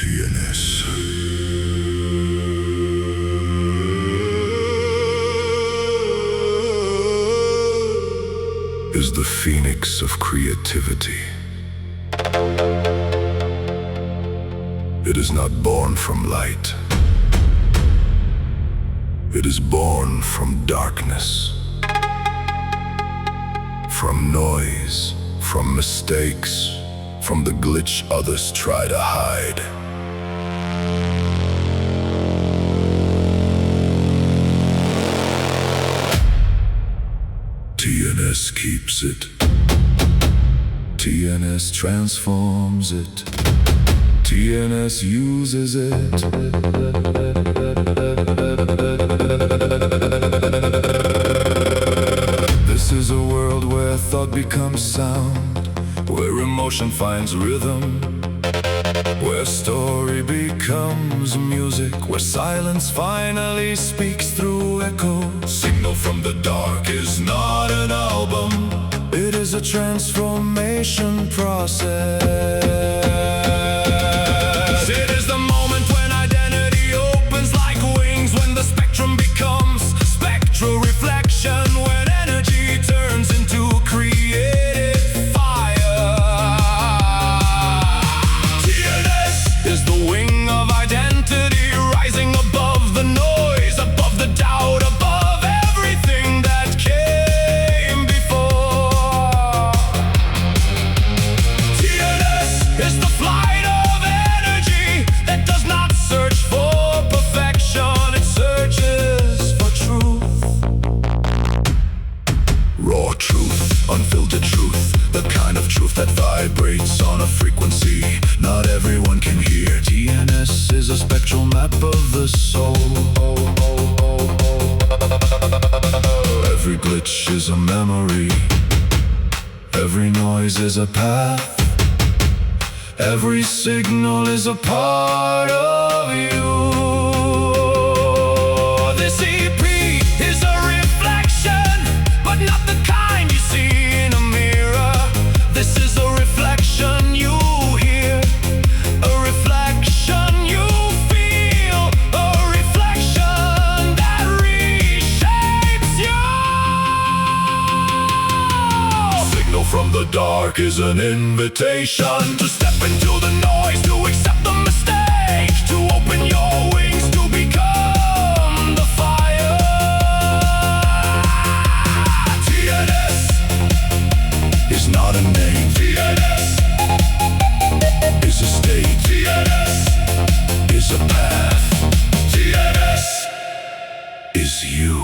TNS is the phoenix of creativity. It is not born from light. It is born from darkness, from noise, from mistakes, from the glitch others try to hide. TNS keeps it. TNS transforms it. TNS uses it. This is a world where thought becomes sound, where emotion finds rhythm, where story becomes music, where silence finally speaks through echo. Signal from the dark is not an album, it is a transformation process. It is the moment when identity opens like wings, when the spectrum becomes spectral reflection, when energy turns into creative fire. TNS is the wing of identity, rising above the noise, above the doubt, above everything that came before. TNS is the flight of energy that does not search for perfection, it searches for truth. Raw truth, unfiltered truth, the kind of truth that vibrates on a frequency not everyone can hear. TNS is a spectral map of the soul. Every glitch is a memory, every noise is a path, every signal is a part of you. This EP is a reflection, but not the kind you see in a mirror. This is a reflection you hear, a reflection you feel, a reflection that reshapes you. Signal from the dark is an invitation to step into the noise, to accept the mistake, to open your wings, to become the fire. TNS is not a name. TNS is a state. TNS is a path. TNS is you.